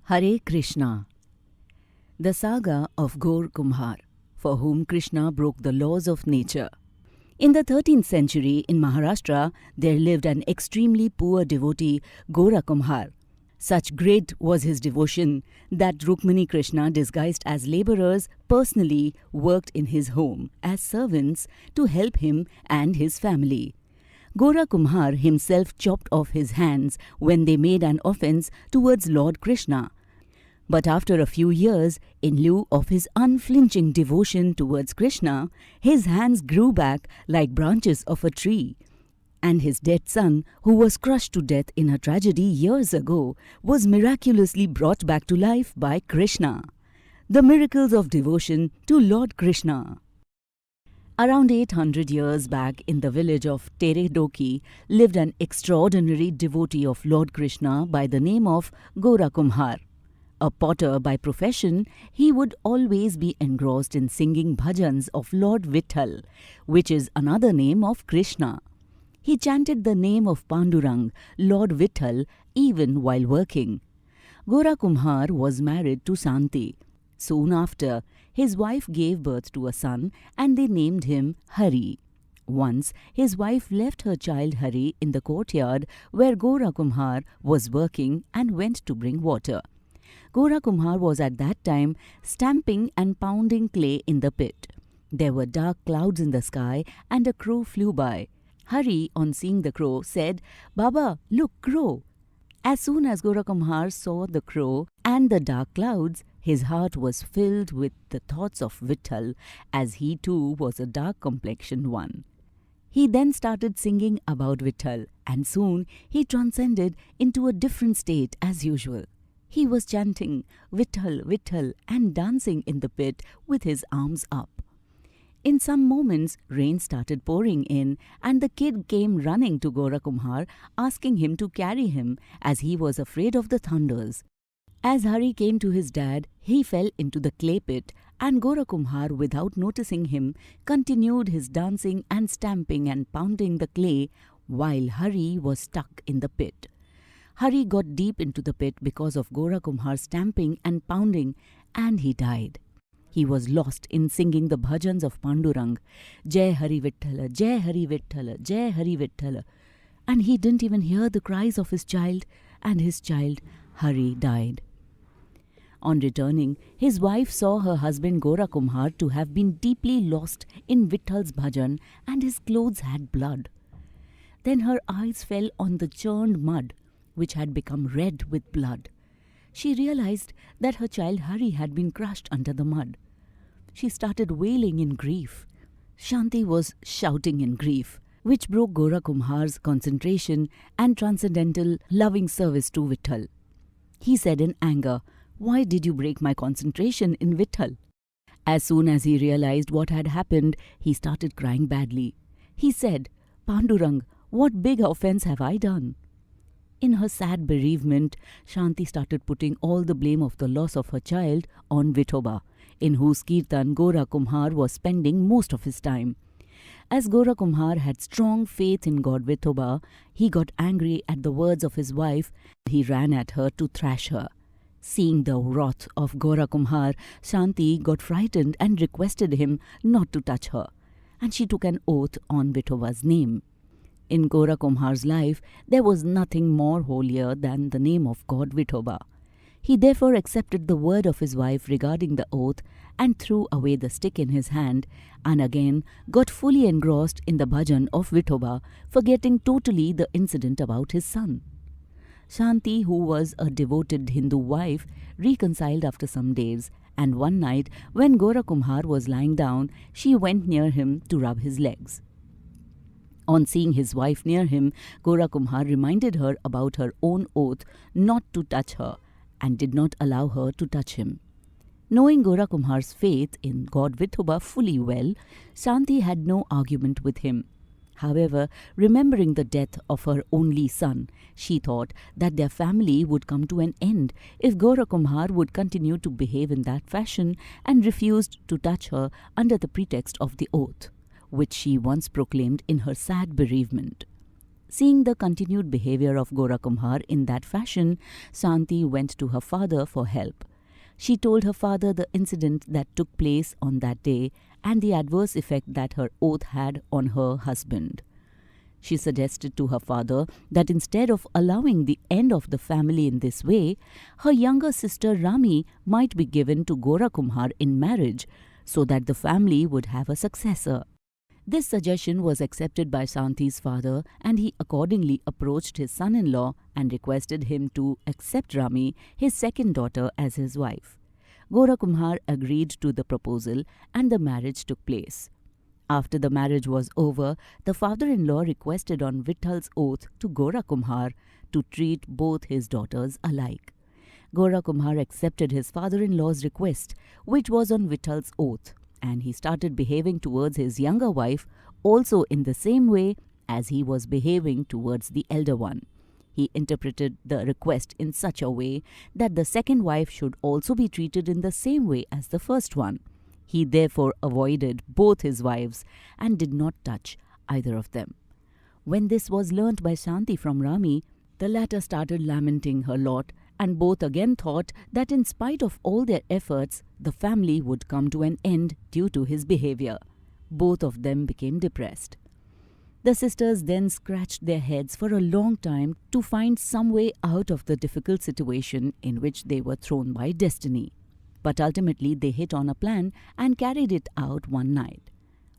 Hare Krishna. The Saga of Gora Kumbhar, for whom Krishna broke the laws of nature. In the 13th century in Maharashtra, there lived an extremely poor devotee, Gora Kumbhar. Such great was his devotion that Rukmini-Krishna, disguised as labourers, personally worked in his home as servants to help him and his family. Gora Kumbhar himself chopped off his hands when they made an offence towards Lord Krishna. But after a few years, in lieu of his unflinching devotion towards Krishna, his hands grew back like branches of a tree. And his dead son, who was crushed to death in a tragedy years ago, was miraculously brought back to life by Krishna. The miracles of devotion to Lord Krishna. Around 800 years back, in the village of Teredoki, lived an extraordinary devotee of Lord Krishna by the name of Gora Kumbhar. A potter by profession, he would always be engrossed in singing bhajans of Lord Vitthal, which is another name of Krishna. He chanted the name of Pandurang Lord Vitthal even while working. Gora Kumbhar was married to Santi. Soon after, his wife gave birth to a son and they named him Hari. Once, his wife left her child Hari in the courtyard where Gora Kumbhar was working and went to bring water. Gora Kumbhar was at that time stamping and pounding clay in the pit. There were dark clouds in the sky and a crow flew by. Hari, on seeing the crow, said, "Baba, look, crow." As soon as Gora Kumbhar saw the crow and the dark clouds, his heart was filled with the thoughts of Vitthal, as he too was a dark-complexioned one. He then started singing about Vitthal, and soon he transcended into a different state as usual. He was chanting Vitthal, Vitthal and dancing in the pit with his arms up. In some moments, rain started pouring in and the kid came running to Gora Kumbhar, asking him to carry him as he was afraid of the thunders. As Hari came to his dad, he fell into the clay pit and Gora Kumbhar, without noticing him, continued his dancing and stamping and pounding the clay while Hari was stuck in the pit. Hari got deep into the pit because of Gora Kumbhar's stamping and pounding, and he died. He was lost in singing the bhajans of Pandurang, Jai Hari Vitthal, Jai Hari Vitthal, Jai Hari Vitthal, and he didn't even hear the cries of his child, and his child, Hari, died. On returning, his wife saw her husband Gora Kumbhar to have been deeply lost in Vithal's bhajan, and his clothes had blood. Then her eyes fell on the churned mud, which had become red with blood. She realized that her child Hari had been crushed under the mud. She started wailing in grief. Shanti was shouting in grief, which broke Gora Kumbhar's concentration and transcendental loving service to Vitthal. He said in anger, "Why did you break my concentration in Vitthal?" As soon as he realized what had happened, he started crying badly. He said, "Pandurang, what big offence have I done?" In her sad bereavement, Shanti started putting all the blame of the loss of her child on Vithoba, in whose kirtan Gora Kumbhar was spending most of his time. As Gora Kumbhar had strong faith in God Vithoba, he got angry at the words of his wife. He ran at her to thrash her. Seeing the wrath of Gora Kumbhar, Shanti got frightened and requested him not to touch her, and she took an oath on Vithoba's name. In Gora Kumbhar's life, there was nothing more holier than the name of God Vithoba. He therefore accepted the word of his wife regarding the oath and threw away the stick in his hand and again got fully engrossed in the bhajan of Vithoba, forgetting totally the incident about his son. Shanti, who was a devoted Hindu wife, reconciled after some days, and one night when Gora Kumbhar was lying down, she went near him to rub his legs. On seeing his wife near him, Gora Kumbhar reminded her about her own oath not to touch her and did not allow her to touch him. Knowing Gora Kumbhar's faith in God Vithoba fully well, Shanti had no argument with him. However, remembering the death of her only son, she thought that their family would come to an end if Gora Kumbhar would continue to behave in that fashion and refused to touch her under the pretext of the oath, which she once proclaimed in her sad bereavement. Seeing the continued behavior of Gora Kumbhar in that fashion, Santi went to her father for help. She told her father the incident that took place on that day and the adverse effect that her oath had on her husband. She suggested to her father that instead of allowing the end of the family in this way, her younger sister Rami might be given to Gora Kumbhar in marriage so that the family would have a successor. This suggestion was accepted by Santi's father, and he accordingly approached his son-in-law and requested him to accept Rami, his second daughter, as his wife. Gora Kumbhar agreed to the proposal and the marriage took place. After the marriage was over, the father-in-law requested on Vithal's oath to Gora Kumbhar to treat both his daughters alike. Gora Kumbhar accepted his father-in-law's request, which was on Vithal's oath, and he started behaving towards his younger wife also in the same way as he was behaving towards the elder one. He interpreted the request in such a way that the second wife should also be treated in the same way as the first one. He therefore avoided both his wives and did not touch either of them. When this was learnt by Santi from Rami, the latter started lamenting her lot, and both again thought that in spite of all their efforts, the family would come to an end due to his behavior. Both of them became depressed. The sisters then scratched their heads for a long time to find some way out of the difficult situation in which they were thrown by destiny. But ultimately they hit on a plan and carried it out one night.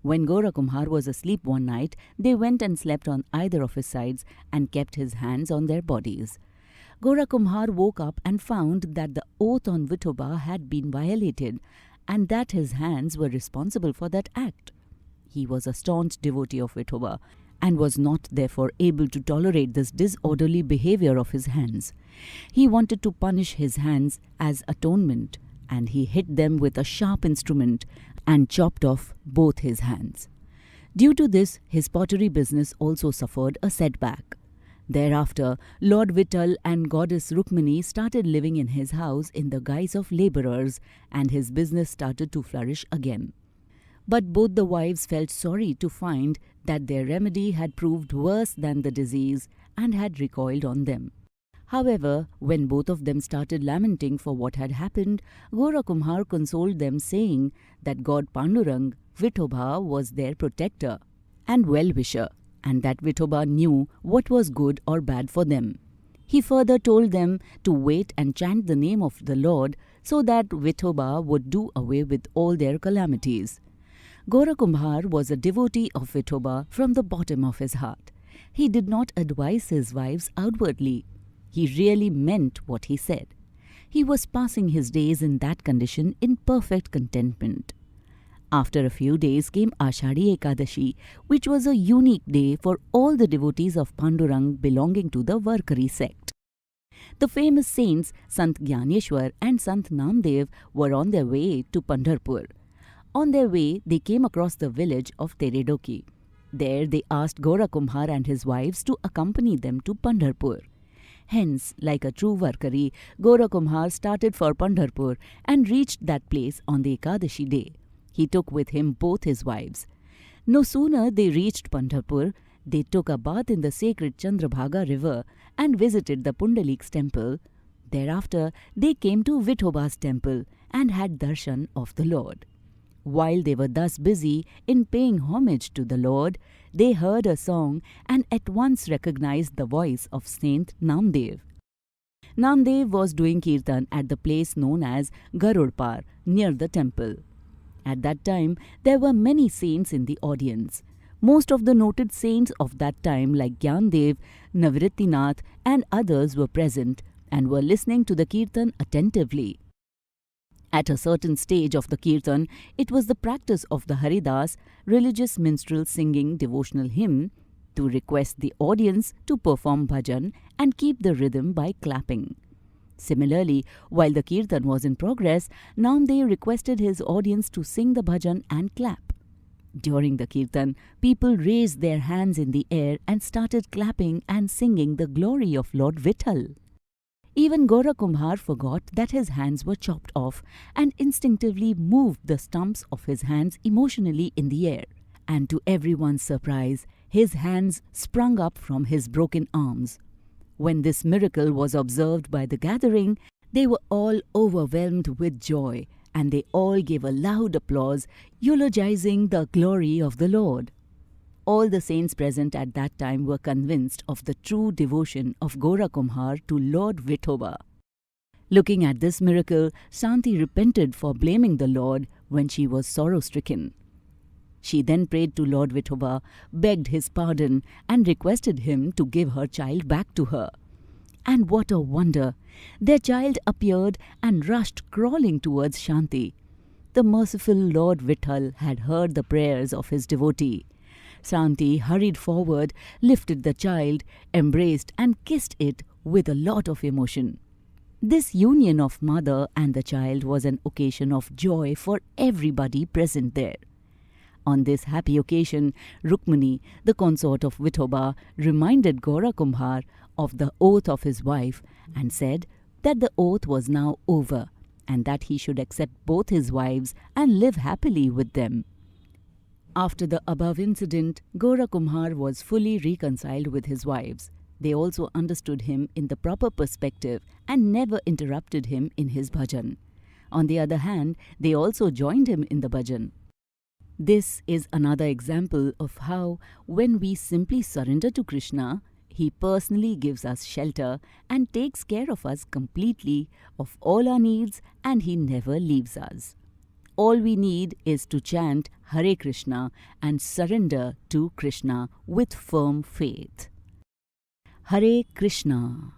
When Gora Kumbhar was asleep one night, they went and slept on either of his sides and kept his hands on their bodies. Gora Kumbhar woke up and found that the oath on Vithoba had been violated and that his hands were responsible for that act. He was a staunch devotee of Vithoba and was not therefore able to tolerate this disorderly behavior of his hands. He wanted to punish his hands as atonement, and he hit them with a sharp instrument and chopped off both his hands. Due to this, his pottery business also suffered a setback. Thereafter, Lord Vitthal and goddess Rukmini started living in his house in the guise of labourers, and his business started to flourish again. But both the wives felt sorry to find that their remedy had proved worse than the disease and had recoiled on them. However, when both of them started lamenting for what had happened, Gora Kumbhar consoled them, saying that God Pandurang, Vithoba, was their protector and well-wisher, and that Vithoba knew what was good or bad for them. He further told them to wait and chant the name of the Lord so that Vithoba would do away with all their calamities. Gora Kumbhar was a devotee of Vithoba from the bottom of his heart. He did not advise his wives outwardly. He really meant what he said. He was passing his days in that condition in perfect contentment. After a few days came Ashadhi Ekadashi, which was a unique day for all the devotees of Pandurang belonging to the Varkari sect. The famous saints Sant Gyaneshwar and Sant Namdev were on their way to Pandharpur. On their way, they came across the village of Teredoki. There they asked Gora Kumbhar and his wives to accompany them to Pandharpur. Hence, like a true Varkari, Gora Kumbhar started for Pandharpur and reached that place on the Ekadashi day. He took with him both his wives. No sooner they reached Pandharpur, they took a bath in the sacred Chandrabhaga river and visited the Pundalik's temple. Thereafter, they came to Vithoba's temple and had darshan of the Lord. While they were thus busy in paying homage to the Lord, they heard a song and at once recognized the voice of Saint Namdev. Namdev was doing kirtan at the place known as Garudpar, near the temple. At that time, there were many saints in the audience. Most of the noted saints of that time like Gyandev, Navrittinath and others were present and were listening to the kirtan attentively. At a certain stage of the kirtan, it was the practice of the Haridas, religious minstrel singing devotional hymn, to request the audience to perform bhajan and keep the rhythm by clapping. Similarly, while the kirtan was in progress, Namdev requested his audience to sing the bhajan and clap. During the kirtan, people raised their hands in the air and started clapping and singing the glory of Lord Vitthal. Even Gora Kumbhar forgot that his hands were chopped off and instinctively moved the stumps of his hands emotionally in the air. And to everyone's surprise, his hands sprung up from his broken arms. When this miracle was observed by the gathering, they were all overwhelmed with joy, and they all gave a loud applause, eulogizing the glory of the Lord. All the saints present at that time were convinced of the true devotion of Gora Kumbhar to Lord Vitthal. Looking at this miracle, Shanti repented for blaming the Lord when she was sorrow-stricken. She then prayed to Lord Vitthal, begged his pardon, and requested him to give her child back to her. And what a wonder! Their child appeared and rushed crawling towards Shanti. The merciful Lord Vitthal had heard the prayers of his devotee. Shanti hurried forward, lifted the child, embraced and kissed it with a lot of emotion. This union of mother and the child was an occasion of joy for everybody present there. On this happy occasion, Rukmini, the consort of Vithoba, reminded Gora Kumbhar of the oath of his wife and said that the oath was now over and that he should accept both his wives and live happily with them. After the above incident, Gora Kumbhar was fully reconciled with his wives. They also understood him in the proper perspective and never interrupted him in his bhajan. On the other hand, they also joined him in the bhajan. This is another example of how, when we simply surrender to Krishna, he personally gives us shelter and takes care of us completely of all our needs, and he never leaves us. All we need is to chant Hare Krishna and surrender to Krishna with firm faith. Hare Krishna.